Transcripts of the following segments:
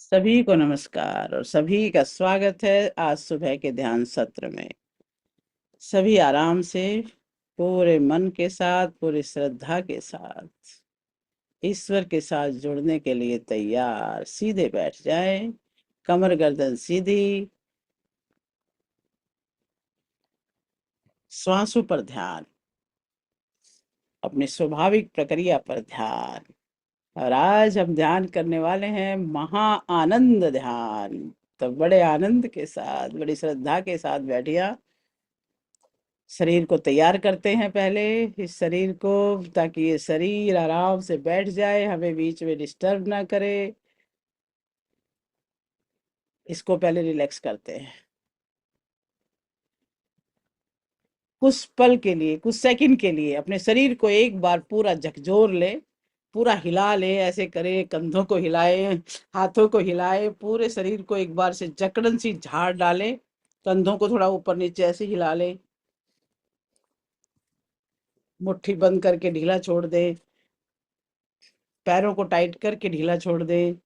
सभी को नमस्कार और सभी का स्वागत है आज सुबह के ध्यान सत्र में। सभी आराम से पूरे मन के साथ, पूरी श्रद्धा के साथ ईश्वर के साथ जुड़ने के लिए तैयार सीधे बैठ जाएं। कमर गर्दन सीधी, श्वासों पर ध्यान, अपनी स्वाभाविक प्रक्रिया पर ध्यान। और आज हम ध्यान करने वाले हैं महा आनंद ध्यान। तो बड़े आनंद के साथ, बड़ी श्रद्धा के साथ बैठिया। शरीर को तैयार करते हैं पहले, इस शरीर को, ताकि ये शरीर आराम से बैठ जाए, हमें बीच में डिस्टर्ब ना करे। इसको पहले रिलैक्स करते हैं कुछ पल के लिए, कुछ सेकंड के लिए। अपने शरीर को एक बार पूरा झकझोर ले, पूरा हिला ले, ऐसे करे, कंधों को हिलाए, हाथों को हिलाए, पूरे शरीर को एक बार से जकड़न सी झाड़ डाले। कंधों को थोड़ा ऊपर नीचे ऐसे हिला ले, मुट्ठी बंद करके ढीला छोड़ दे, पैरों को टाइट करके ढीला छोड़ दे,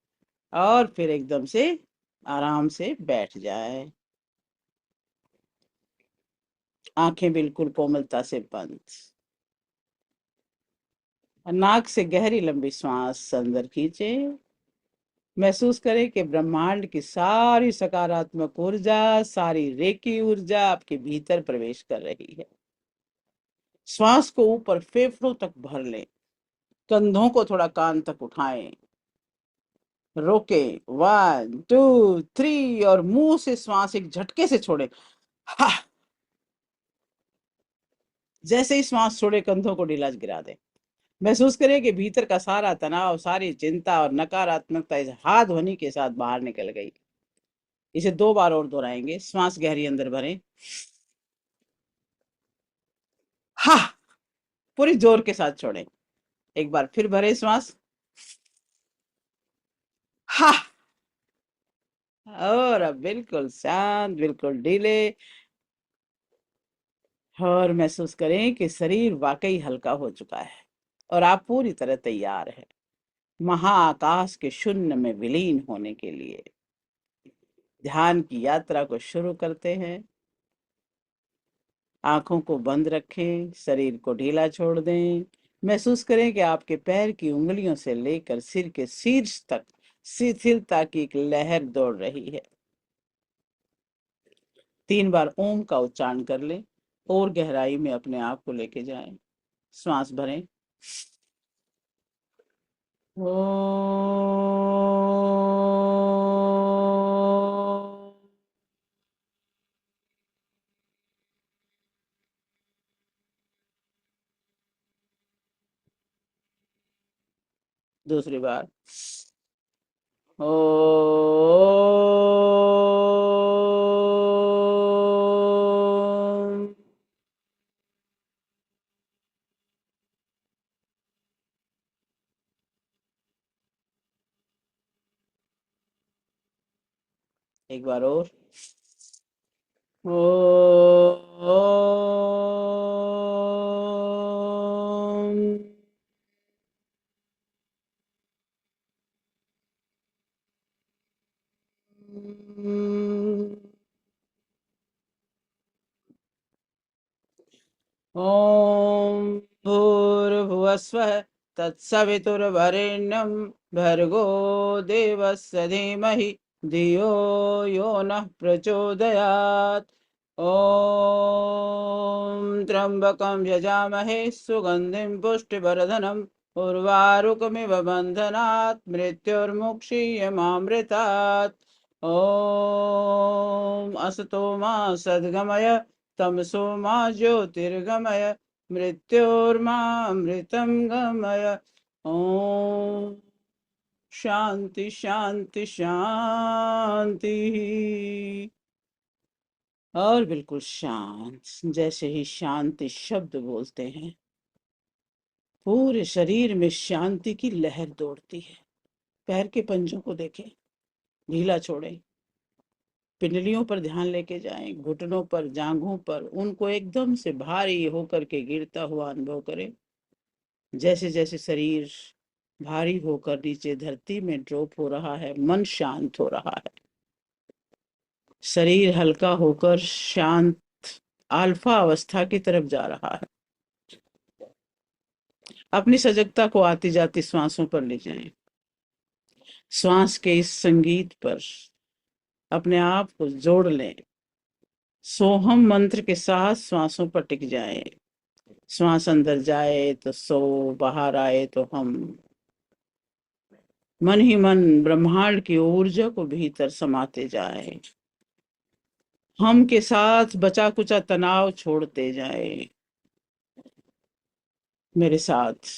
और फिर एकदम से आराम से बैठ जाए। आंखें बिल्कुल कोमलता से बंद, और नाक से गहरी लंबी सांस अंदर खींचे। महसूस करें कि ब्रह्मांड की सारी सकारात्मक ऊर्जा, सारी रेकी ऊर्जा आपके भीतर प्रवेश कर रही है। श्वास को ऊपर फेफड़ों तक भर लें, कंधों को थोड़ा कान तक उठाएं, रोके, 1 2 3, और मुंह से श्वास एक झटके से छोड़े। हा। जैसे ही श्वास छोड़े, कंधों को ढीला गिरा दे। महसूस करें कि भीतर का सारा तनाव, सारी चिंता और नकारात्मकता इस हा ध्वनि के साथ बाहर निकल गई। इसे 2 बार और दोहराएंगे। श्वास गहरी अंदर भरें, हा, पूरी जोर के साथ छोड़ें। एक बार फिर भरे श्वास, हा, और अब बिल्कुल शांत, बिल्कुल ढीले। और महसूस करें कि शरीर वाकई हल्का हो चुका है और आप पूरी तरह तैयार हैं महाआकाश के शून्य में विलीन होने के लिए। ध्यान की यात्रा को शुरू करते हैं। आंखों को बंद रखें, शरीर को ढीला छोड़ दें। महसूस करें कि आपके पैर की उंगलियों से लेकर सिर के शीर्ष तक शिथिलता की एक लहर दौड़ रही है। 3 बार ओम का उच्चारण कर लें और गहराई में अपने आप को लेके जाएं। श्वास भरें, ओ। दूसरी बार, ओ। एक बार और, ओ। ॐ भूर्भुवस्वः तत्सवितुर्वरेण्यं भर्गो देवस्य धीमहि धियो यो नः प्रचोदयात्। ॐ त्र्यम्बकं यजामहे सुगन्धिं पुष्टिवर्धनम् उर्वारुकमिव बन्धनात् मृत्युर्मुक्षीयमामृतात्। ॐ असतो मा सद्गमय तमसो मा ज्योतिर्गमय मृत्योर्मामृतं गमय। ओम शांति शांति शांति। और बिल्कुल शांत। जैसे ही शांति शब्द बोलते हैं, पूरे शरीर में शांति की लहर दौड़ती है। पैर के पंजों को देखें, ढीला छोड़ें, पिंडलियों पर ध्यान लेके जाएं, घुटनों पर, जांघों पर, उनको एकदम से भारी होकर के गिरता हुआ अनुभव करें। जैसे जैसे शरीर भारी होकर नीचे धरती में ड्रॉप हो रहा है, मन शांत हो रहा है, शरीर हल्का होकर शांत अल्फा अवस्था की तरफ जा रहा है। अपनी सजगता को आती जाती श्वासों पर ले जाएं। श्वास के इस संगीत पर अपने आप को जोड़ लें। सोहम मंत्र के साथ श्वासों पर टिक जाएं। श्वास अंदर जाए तो सो, बाहर आए तो हम। मन ही मन ब्रह्मांड की ऊर्जा को भीतर समाते जाए। हम के साथ बचा कुचा तनाव छोड़ते जाए। मेरे साथ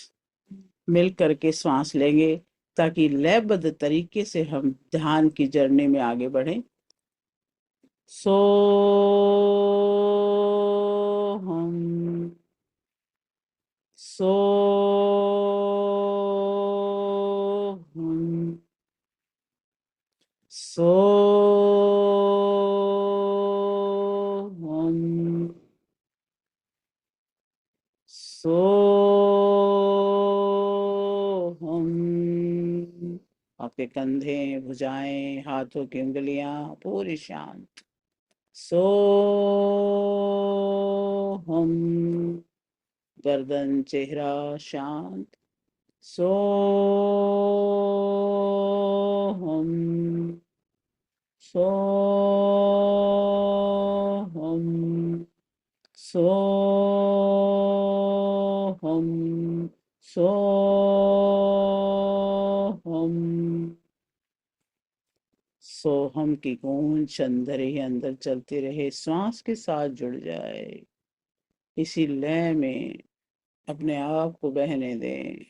मिल करके श्वास लेंगे ताकि लयबद्ध तरीके से हम ध्यान की जर्नी में आगे बढ़ें। सो हम, सो हम, सो हम, सो हम। आपके कंधे, भुजाएं, हाथों की उंगलियां पूरी शांत। सो हम, गर्दन, चेहरा शांत। सो हम, सो हम, सो हम, सो हम। सोहम की गूंज अंदर ही अंदर चलती रहे, श्वास के साथ जुड़ जाए। इसी लय में अपने आप को बहने दें।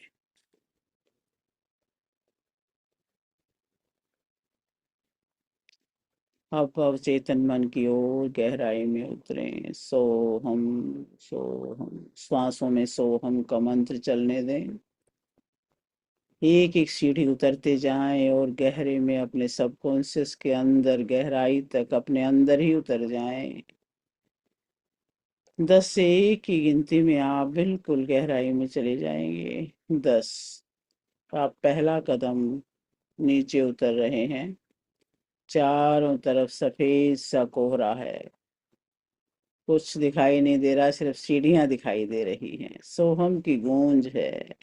अब अवचेतन मन की ओर गहराई में उतरें। सोहम, सोहम। श्वासों में सोहम का मंत्र चलने दें। एक एक सीढ़ी उतरते जाएं और गहरे में अपने सबकॉन्शियस के अंदर गहराई तक अपने अंदर ही उतर जाएं। 10 से 1 की गिनती में आप बिल्कुल गहराई में चले जाएंगे। 10। आप पहला कदम नीचे उतर रहे हैं। चारों तरफ सफेद सा कोहरा है, कुछ दिखाई नहीं दे रहा, सिर्फ सीढ़ियां दिखाई दे रही हैं। सोहम की गूंज है।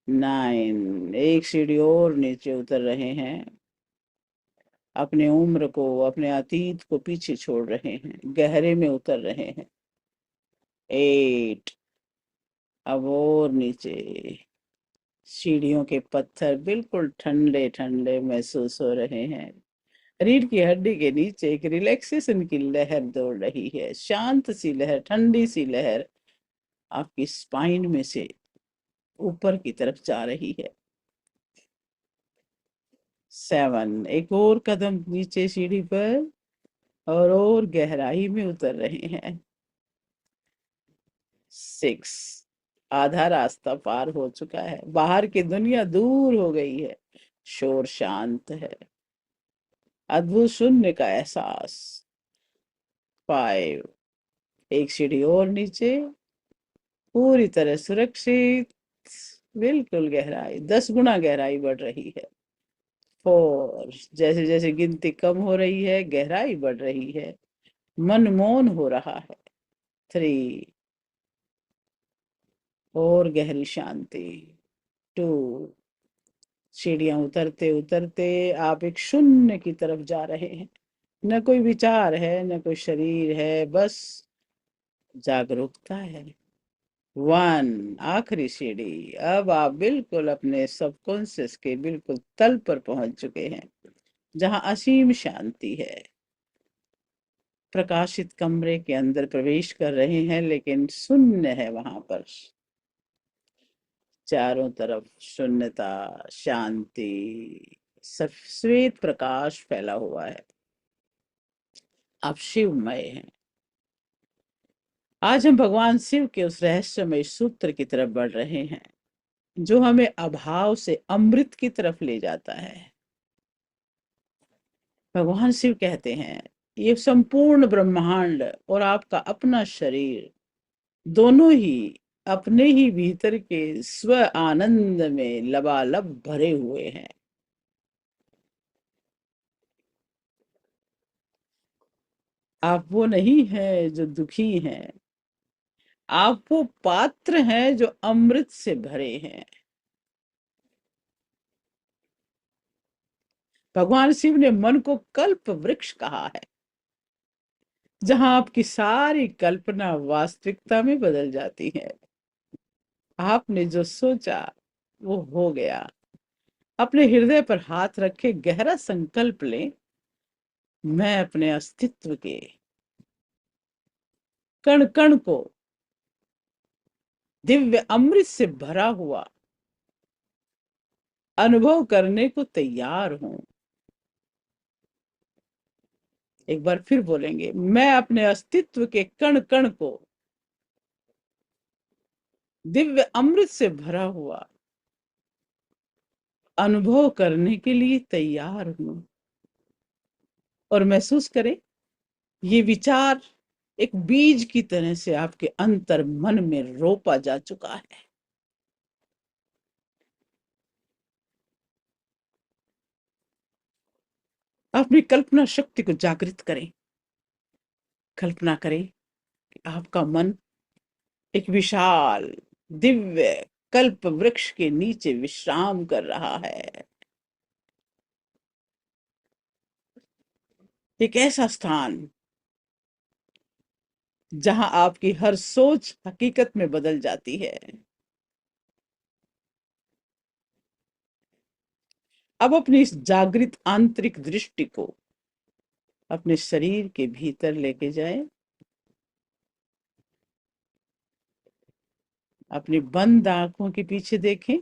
9। एक सीढ़ी और नीचे उतर रहे हैं। अपने उम्र को, अपने अतीत को पीछे छोड़ रहे हैं, गहरे में उतर रहे हैं। 8। अब और नीचे। सीढ़ियों के पत्थर बिल्कुल ठंडे ठंडे महसूस हो रहे हैं। रीढ़ की हड्डी के नीचे एक रिलैक्सेशन की लहर दौड़ रही है, शांत सी लहर, ठंडी सी लहर आपकी स्पाइन में से ऊपर की तरफ जा रही है। 7। एक और कदम नीचे सीढ़ी पर और गहराई में उतर रहे हैं। 6। आधा रास्ता पार हो चुका है, बाहर की दुनिया दूर हो गई है, शोर शांत है, अद्भुत शून्य का एहसास। 5। एक सीढ़ी और नीचे, पूरी तरह सुरक्षित, बिल्कुल गहराई, 10 गुना गहराई बढ़ रही है। 4। जैसे जैसे गिनती कम हो रही है, गहराई बढ़ रही है, मन मौन हो रहा है। 3। और गहरी शांति। 2। सीढ़ियां उतरते उतरते आप एक शून्य की तरफ जा रहे हैं। न कोई विचार है, न कोई शरीर है, बस जागरूकता है। 1। आखिरी सीढ़ी। अब आप बिल्कुल अपने सबकॉन्शियस के बिल्कुल तल पर पहुंच चुके हैं, जहां असीम शांति है। प्रकाशित कमरे के अंदर प्रवेश कर रहे हैं, लेकिन शून्य है वहां पर। चारों तरफ शून्यता, शांति, श्वेत प्रकाश फैला हुआ है। आप शिवमय हैं। आज हम भगवान शिव के उस रहस्यमय सूत्र की तरफ बढ़ रहे हैं जो हमें अभाव से अमृत की तरफ ले जाता है। भगवान शिव कहते हैं, ये संपूर्ण ब्रह्मांड और आपका अपना शरीर दोनों ही अपने ही भीतर के स्व आनंद में लबालब भरे हुए हैं। आप वो नहीं हैं जो दुखी हैं, आप वो पात्र हैं जो अमृत से भरे हैं। भगवान शिव ने मन को कल्प वृक्ष कहा है, जहां आपकी सारी कल्पना वास्तविकता में बदल जाती है। आपने जो सोचा वो हो गया। अपने हृदय पर हाथ रखे गहरा संकल्प लें, मैं अपने अस्तित्व के कण कण को दिव्य अमृत से भरा हुआ अनुभव करने को तैयार हूं। एक बार फिर बोलेंगे, मैं अपने अस्तित्व के कण कण को दिव्य अमृत से भरा हुआ अनुभव करने के लिए तैयार हूं। और महसूस करें, ये विचार एक बीज की तरह से आपके अंतर मन में रोपा जा चुका है। अपनी कल्पना शक्ति को जागृत करें। कल्पना करें कि आपका मन एक विशाल दिव्य कल्प वृक्ष के नीचे विश्राम कर रहा है। एक ऐसा स्थान जहां आपकी हर सोच हकीकत में बदल जाती है। अब अपनी इस जागृत आंतरिक दृष्टि को अपने शरीर के भीतर लेके जाएं। अपनी बंद आंखों के पीछे देखें।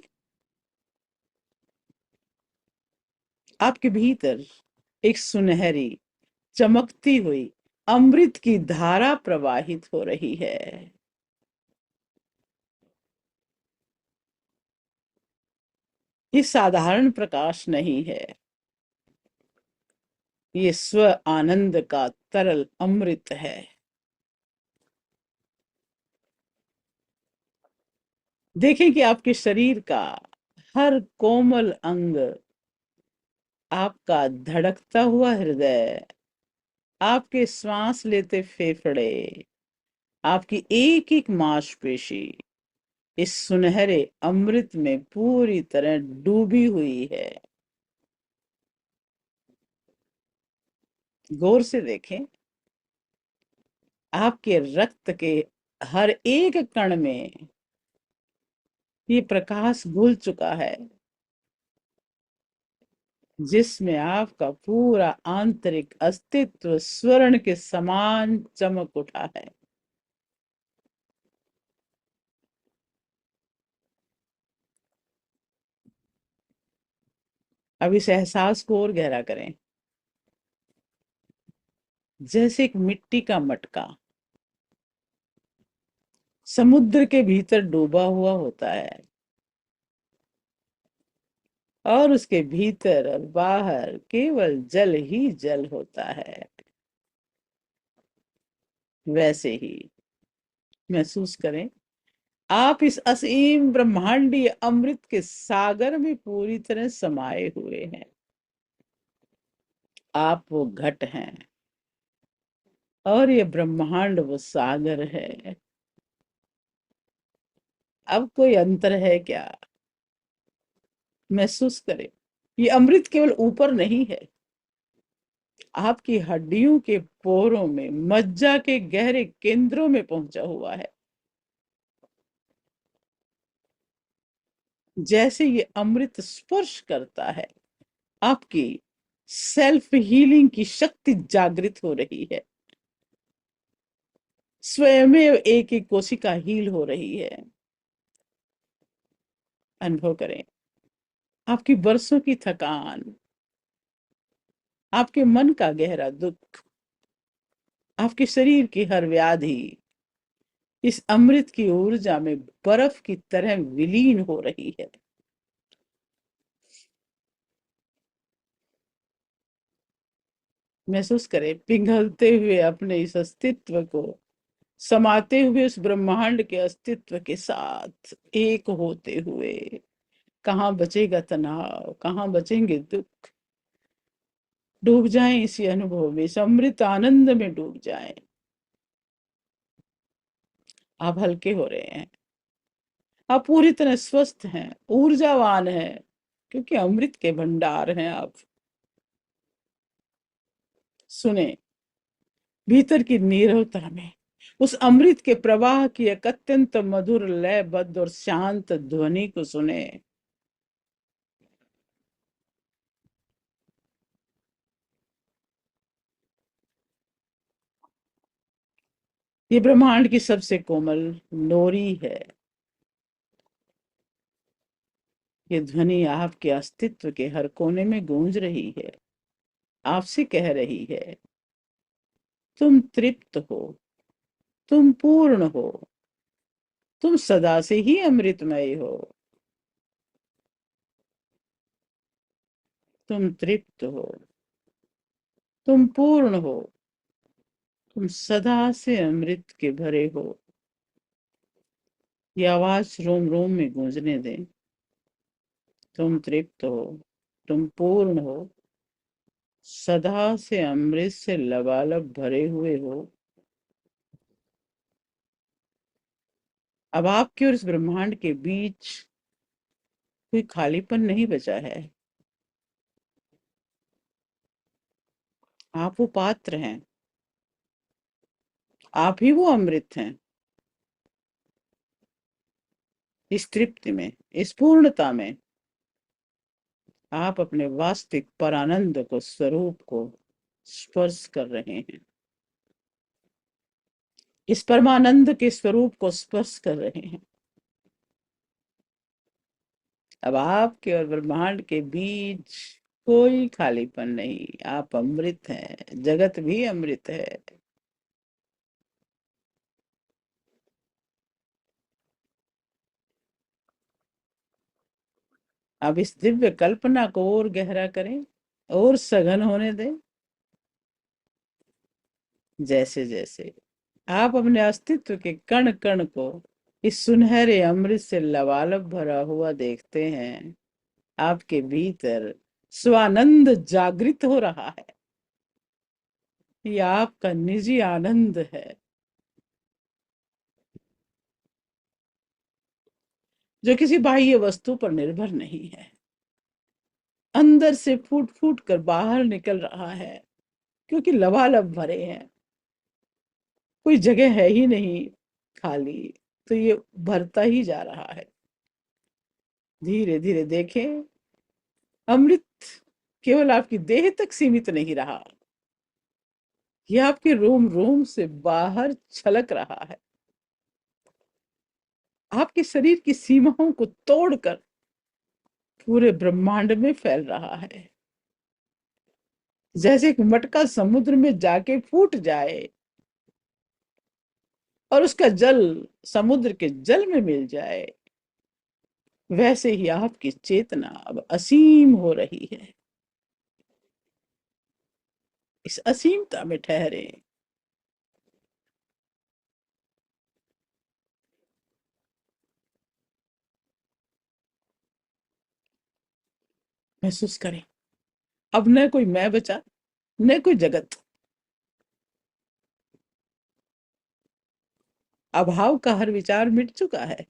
आपके भीतर एक सुनहरी चमकती हुई अमृत की धारा प्रवाहित हो रही है। ये साधारण प्रकाश नहीं है, ये स्व आनंद का तरल अमृत है। देखें कि आपके शरीर का हर कोमल अंग, आपका धड़कता हुआ हृदय, आपके श्वास लेते फेफड़े, आपकी एक एक मांसपेशी इस सुनहरे अमृत में पूरी तरह डूबी हुई है। गौर से देखें, आपके रक्त के हर एक कण में ये प्रकाश घुल चुका है, जिसमें आपका पूरा आंतरिक अस्तित्व स्वर्ण के समान चमक उठा है। अब इस एहसास को और गहरा करें। जैसे एक मिट्टी का मटका समुद्र के भीतर डूबा हुआ होता है, और उसके भीतर और बाहर केवल जल ही जल होता है, वैसे ही महसूस करें, आप इस असीम ब्रह्मांडीय अमृत के सागर में पूरी तरह समाये हुए हैं। आप वो घट हैं और ये ब्रह्मांड वो सागर है। अब कोई अंतर है क्या? महसूस करें, ये अमृत केवल ऊपर नहीं है, आपकी हड्डियों के पोरों में, मज्जा के गहरे केंद्रों में पहुंचा हुआ है। जैसे ये अमृत स्पर्श करता है, आपकी सेल्फ हीलिंग की शक्ति जागृत हो रही है। स्वयं एक एक कोशिका हील हो रही है। अनुभव करें, आपकी बरसों की थकान, आपके मन का गहरा दुख, आपके शरीर की हर व्याधि इस अमृत की ऊर्जा में बर्फ की तरह विलीन हो रही है। महसूस करें, पिघलते हुए अपने इस अस्तित्व को समाते हुए उस ब्रह्मांड के अस्तित्व के साथ एक होते हुए कहाँ बचेगा तनाव, कहाँ बचेंगे दुख। डूब जाएं इसी अनुभव में, इस अमृत आनंद में डूब जाएं। आप हल्के हो रहे हैं, आप पूरी तरह स्वस्थ हैं, ऊर्जावान हैं, क्योंकि अमृत के भंडार हैं आप। सुने, भीतर की नीरवता में उस अमृत के प्रवाह की एक अत्यंत मधुर लयबद्ध और शांत ध्वनि को सुने। ये ब्रह्मांड की सबसे कोमल लोरी है। ये ध्वनि आपके अस्तित्व के हर कोने में गूंज रही है, आपसे कह रही है, तुम तृप्त हो, तुम पूर्ण हो, तुम सदा से ही अमृतमय हो। तुम तृप्त हो, तुम पूर्ण हो, तुम सदा से अमृत के भरे हो। ये आवाज रोम रोम में गूंजने दें। तुम तृप्त हो, तुम पूर्ण हो, सदा से अमृत से लबालब भरे हुए हो। अब आपके और इस ब्रह्मांड के बीच कोई खालीपन नहीं बचा है। आप वो पात्र हैं, आप ही वो अमृत हैं। इस तृप्ति में, इस पूर्णता में आप अपने वास्तविक परानंद को, स्वरूप को स्पर्श कर रहे हैं। इस परमानंद के स्वरूप को स्पर्श कर रहे हैं। अब आपके और ब्रह्मांड के बीच कोई खालीपन नहीं, आप अमृत हैं, जगत भी अमृत है। अब इस दिव्य कल्पना को और गहरा करें, और सघन होने दें। जैसे जैसे आप अपने अस्तित्व के कण कण को इस सुनहरे अमृत से लबालब भरा हुआ देखते हैं, आपके भीतर स्वानंद जागृत हो रहा है। यह आपका निजी आनंद है, जो किसी बाह्य वस्तु पर निर्भर नहीं है। अंदर से फूट फूट कर बाहर निकल रहा है, क्योंकि लबालब भरे हैं। कोई जगह है ही नहीं खाली, तो ये भरता ही जा रहा है। धीरे धीरे देखें, अमृत केवल आपकी देह तक सीमित नहीं रहा, यह आपके रोम रोम से बाहर छलक रहा है। आपके शरीर की सीमाओं को तोड़कर पूरे ब्रह्मांड में फैल रहा है। जैसे एक मटका समुद्र में जाके फूट जाए और उसका जल समुद्र के जल में मिल जाए, वैसे ही आपकी चेतना अब असीम हो रही है। इस असीमता में ठहरे। महसूस करें, अब न कोई मैं बचा, न कोई जगत। अभाव का हर विचार मिट चुका है।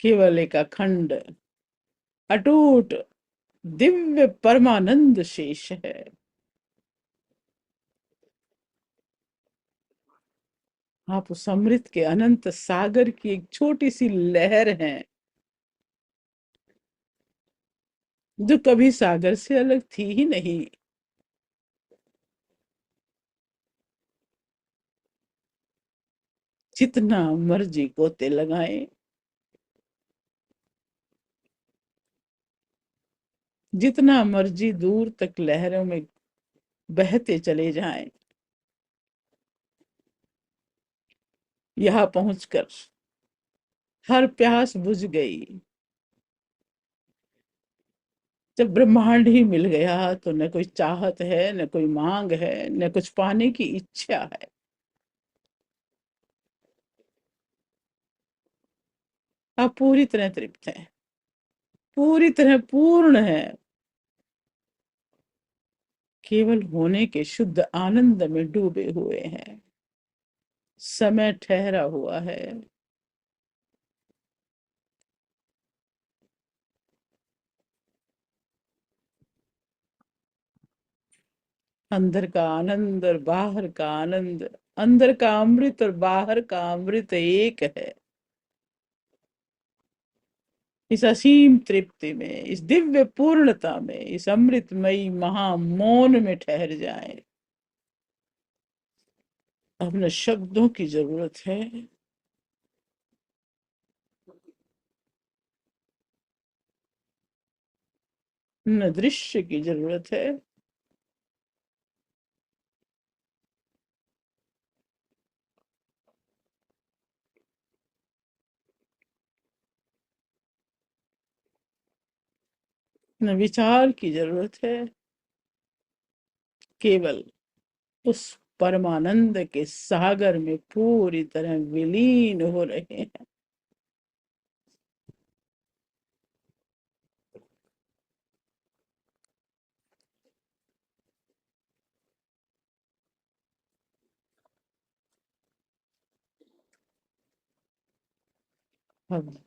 केवल एक अखंड, अटूट, दिव्य परमानंद शेष है। आप उस अमृत के अनंत सागर की एक छोटी सी लहर हैं, जो कभी सागर से अलग थी ही नहीं। जितना मर्जी गोते लगाएं, जितना मर्जी दूर तक लहरों में बहते चले जाएं, यहाँ पहुंचकर हर प्यास बुझ गई। जब ब्रह्मांड ही मिल गया तो न कोई चाहत है, न कोई मांग है, न कुछ पाने की इच्छा है। आप पूरी तरह तृप्त हैं, पूरी तरह पूर्ण है, केवल होने के शुद्ध आनंद में डूबे हुए हैं। समय ठहरा हुआ है। अंदर का आनंद और बाहर का आनंद, अंदर का अमृत और बाहर का अमृत एक है। इस असीम तृप्ति में, इस दिव्य पूर्णता में, इस अमृतमयी महामौन में ठहर जाएं। अब न शब्दों की जरूरत है, न दृश्य की जरूरत है, न विचार की जरूरत है। केवल उस परमानंद के सागर में पूरी तरह विलीन हो रहे हैं। अब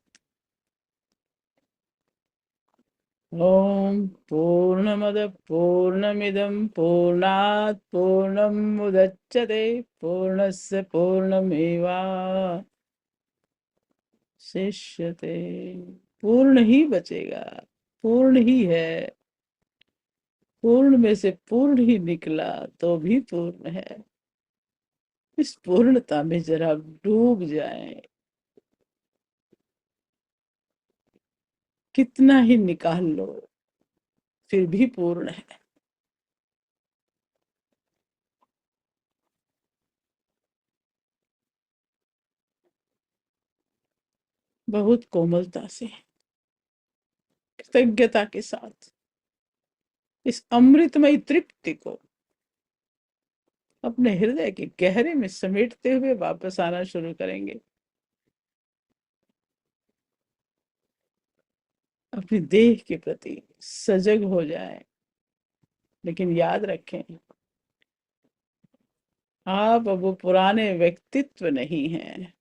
ओम पूर्णमद पूर्णमिदं पूर्णात् पूर्णमुदच्यते पूर्णस्य पूर्णमेवा शिष्यते। पूर्ण ही बचेगा, पूर्ण ही है। पूर्ण में से पूर्ण ही निकला तो भी पूर्ण है। इस पूर्णता में जरा डूब जाएं। कितना ही निकाल लो फिर भी पूर्ण है। बहुत कोमलता से, कृतज्ञता के साथ इस अमृतमय तृप्ति को अपने हृदय के गहरे में समेटते हुए वापस आना शुरू करेंगे। अपनी देह के प्रति सजग हो जाएं, लेकिन याद रखें, आप अब वो पुराने व्यक्तित्व नहीं हैं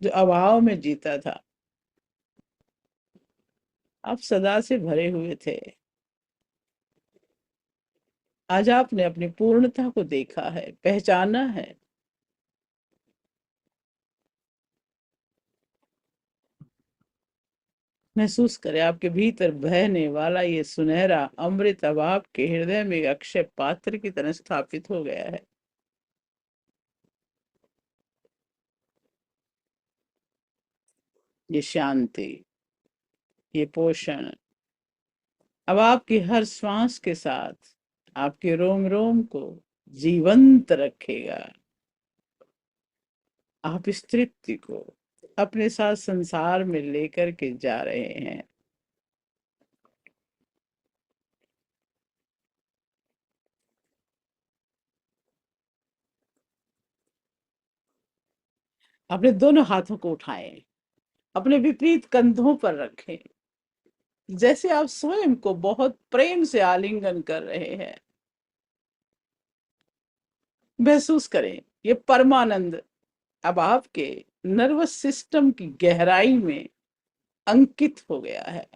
जो अभाव में जीता था। आप सदा से भरे हुए थे। आज आपने अपनी पूर्णता को देखा है, पहचाना है। महसूस करें आपके भीतर बहने वाला ये सुनहरा अमृत अब आपके हृदय में अक्षय पात्र की तरह स्थापित हो गया है। ये शांति, ये पोषण अब आपकी हर श्वास के साथ आपके रोम रोम को जीवंत रखेगा। आप इस तृप्ति को अपने साथ संसार में लेकर के जा रहे हैं। अपने दोनों हाथों को उठाएं, अपने विपरीत कंधों पर रखें, जैसे आप स्वयं को बहुत प्रेम से आलिंगन कर रहे हैं। महसूस करें ये परमानंद अब आपके नर्वस सिस्टम की गहराई में अंकित हो गया है।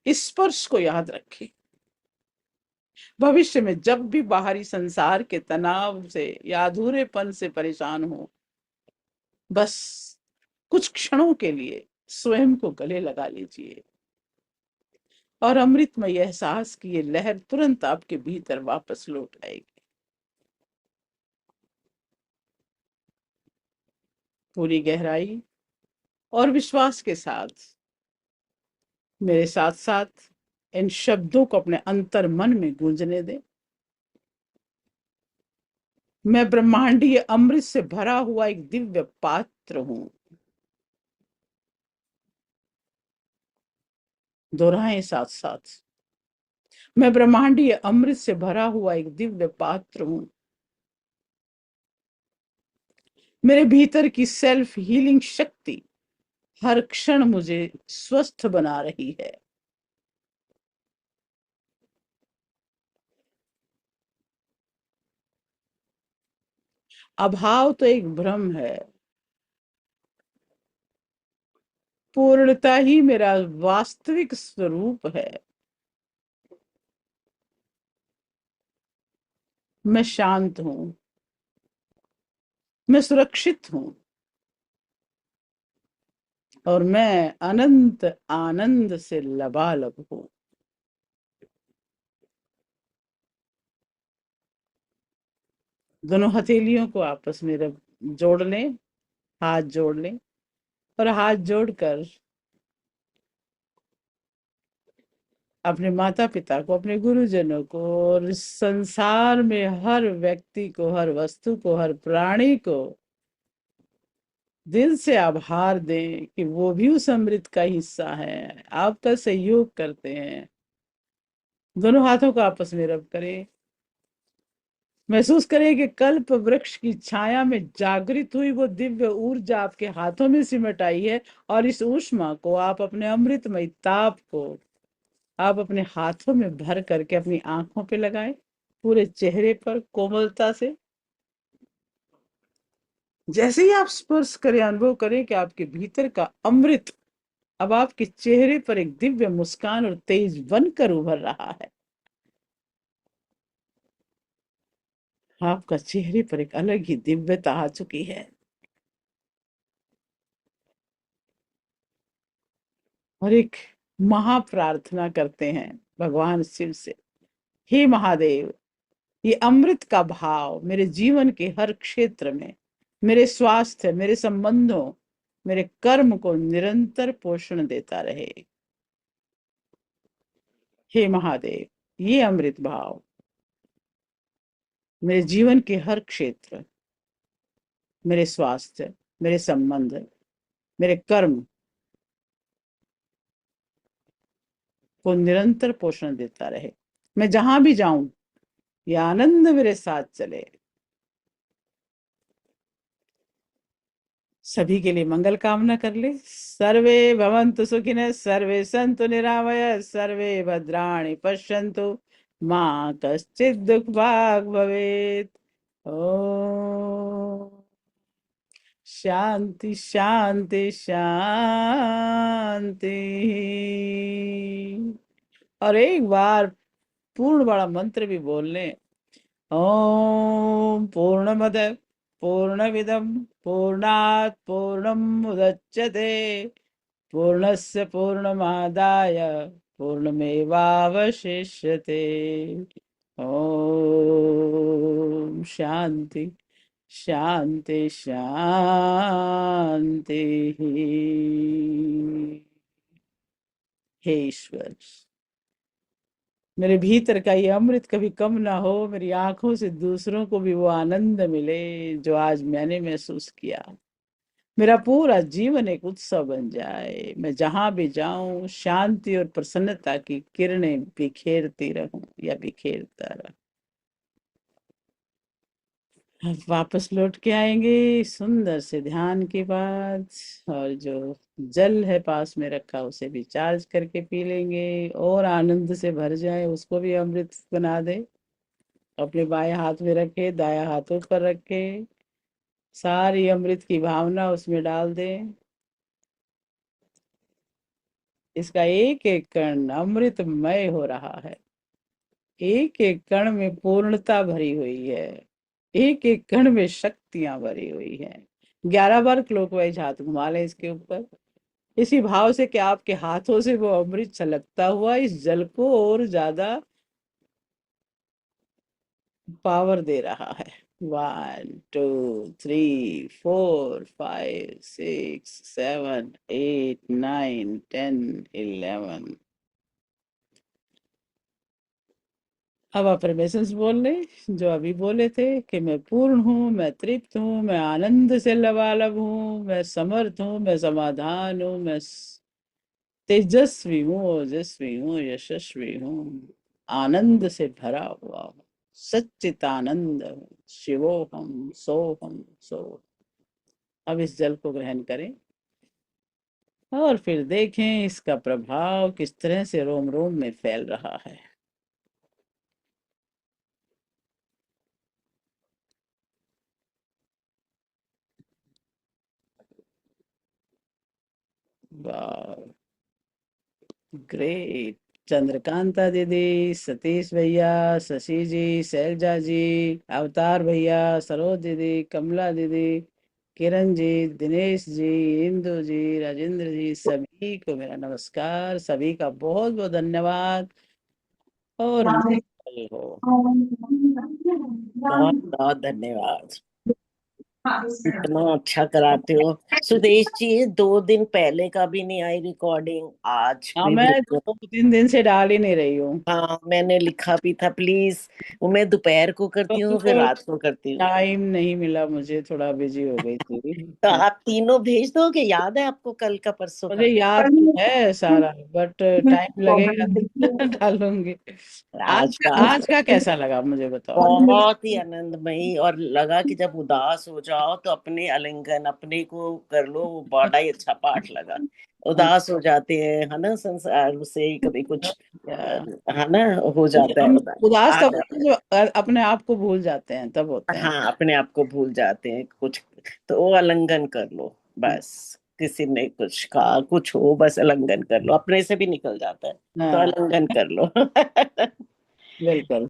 इस स्पर्श को याद रखें। भविष्य में जब भी बाहरी संसार के तनाव से या अधूरेपन से परेशान हो, बस कुछ क्षणों के लिए स्वयं को गले लगा लीजिए और अमृतमय एहसास की ये लहर तुरंत आपके भीतर वापस लौट आएगी। पूरी गहराई और विश्वास के साथ मेरे साथ साथ इन शब्दों को अपने अंतर मन में गूंजने दें। मैं ब्रह्मांडीय अमृत से भरा हुआ एक दिव्य पात्र हूं। दोहराएं साथ साथ। मैं ब्रह्मांडीय अमृत से भरा हुआ एक दिव्य पात्र हूँ। मेरे भीतर की सेल्फ हीलिंग शक्ति हर क्षण मुझे स्वस्थ बना रही है। अभाव तो एक भ्रम है, पूर्णता ही मेरा वास्तविक स्वरूप है। मैं शांत हूँ, मैं सुरक्षित हूँ, और मैं अनंत आनंद से लबालब हूँ। दोनों हथेलियों को आपस में जोड़ लें, हाथ जोड़ लें, और हाथ जोड़कर अपने माता पिता को, अपने गुरुजनों को, और इस संसार में हर व्यक्ति को, हर वस्तु को, हर प्राणी को दिल से आभार दें कि वो भी उस अमृत का हिस्सा है, आपका सहयोग करते हैं। दोनों हाथों को आपस में रब करें। महसूस करें कि कल्प वृक्ष की छाया में जागृत हुई वो दिव्य ऊर्जा आपके हाथों में सिमट आई है, और इस ऊष्मा को आप अपने अमृतमय ताप को आप अपने हाथों में भर करके अपनी आंखों पे लगाएं, पूरे चेहरे पर कोमलता से। जैसे ही आप स्पर्श करें, अनुभव करें कि आपके भीतर का अमृत अब आपके चेहरे पर एक दिव्य मुस्कान और तेज बनकर उभर रहा है। आपका चेहरे पर एक अलग ही दिव्यता आ चुकी है। और एक महाप्रार्थना करते हैं भगवान शिव से। हे महादेव, ये अमृत का भाव मेरे जीवन के हर क्षेत्र में, मेरे स्वास्थ्य, मेरे संबंधों, मेरे कर्म को निरंतर पोषण देता रहे। हे महादेव, ये अमृत भाव मेरे जीवन के हर क्षेत्र, मेरे स्वास्थ्य, मेरे संबंध, मेरे कर्म को निरंतर पोषण देता रहे। मैं जहां भी जाऊं, ये आनंद मेरे साथ चले। सभी के लिए मंगल कामना कर ले। सर्वे भवन्तु सुखिनः, सर्वे सन्तु निरामयः, सर्वे भद्राणि पश्यन्तु, मां कश्चित् दुख भाग् भवेत्। ओम शांति शांति शांति। और एक बार पूर्ण बड़ा मंत्र भी बोल लें। ओम पूर्णमद पूर्णमिदं पूर्णात् पूर्णमुदच्यते, पूर्णस्य पूर्णमादाय पूर्णमेवावशिष्यते। ओम शांति शांति शांति। हे ईश्वर, मेरे भीतर का ये अमृत कभी कम ना हो, मेरी आंखों से दूसरों को भी वो आनंद मिले जो आज मैंने महसूस किया। मेरा पूरा जीवन एक उत्सव बन जाए, मैं जहां भी जाऊं शांति और प्रसन्नता की किरणें बिखेरती रहूं या बिखेरता रहूं। अब वापस लौट के आएंगे सुंदर से ध्यान के बाद, और जो जल है पास में रखा उसे भी चार्ज करके पी लेंगे, और आनंद से भर जाए, उसको भी अमृत बना दे। अपने बाएं हाथ में रखे, दाया हाथों पर रखे, सारी अमृत की भावना उसमें डाल दें। इसका एक एक कण अमृतमय हो रहा है, एक एक कण में पूर्णता भरी हुई है, एक एक कण में शक्तियां भरी हुई हैं। 11 बार क्लॉकवाइज हाथ घुमा लें इसके ऊपर, इसी भाव से कि आपके हाथों से वो अमृत छलकता हुआ इस जल को और ज्यादा पावर दे रहा है। 1 2 3 4 5 6 7 8 9 10 11। अब अफर्मेशंस बोल रहे जो अभी बोले थे कि मैं पूर्ण हूँ, मैं तृप्त हूँ, मैं आनंद से लबालब हूँ, मैं समर्थ हूँ, मैं समाधान हूँ, मैं तेजस्वी हूँ, ओजस्वी हूँ, यशस्वी हूँ, आनंद से भरा हुआ हूँ, सच्चितानंद हूँ, शिवोहम सोहम सो। अब इस जल को ग्रहण करें और फिर देखें इसका प्रभाव किस तरह से रोम रोम में फैल रहा है। वाह, ग्रेट। चंद्रकांता दीदी, सतीश भैया, शशि जी, शैलजा जी, अवतार भैया, सरोज दीदी, कमला दीदी, किरण जी, दिनेश जी, इंदु जी, राजेंद्र जी, सभी को मेरा नमस्कार, सभी का बहुत बहुत धन्यवाद और मंगल हो। बहुत बहुत धन्यवाद। इतना अच्छा कराते हो सुदेश जी। ये 2 दिन पहले का भी नहीं आई रिकॉर्डिंग, आज हाँ, भी मैं भेजो। 2 3 दिन से डाल ही नहीं रही हूँ। हाँ मैंने लिखा भी था प्लीज। वो मैं दोपहर को करती हूँ फिर तो रात को करती हूँ। टाइम नहीं मिला, मुझे थोड़ा बिजी हो गई तो थी। आप तीनों भेज दोगे? याद है आपको कल का परसों मुझे का? याद तो है सारा, बट टाइम लगेगा तो डालूंगी। आज का आज का कैसा लगा मुझे बताओ। बहुत ही आनंदमयी, और लगा कि जब उदास हो जाओ तो अपने आलिंगन अपने को कर लो, वो बड़ा ही अच्छा पाठ लगा। उदास हो जाते हैं है ना, संसार से कभी कुछ है ना, हो जाता है हम उदास। उदास आ तब होते जाता हैं जब अपने आप को भूल जाते हैं, तब होते है, हैं। हाँ अपने आप को भूल जाते हैं कुछ। तो वो आलिंगन कर लो बस। किसी ने कुछ कहा कुछ हो, बस आलिंगन कर लो, अपने से भी निकल जाता है। तो हाँ, आलिंगन कर लो। बिल्कुल।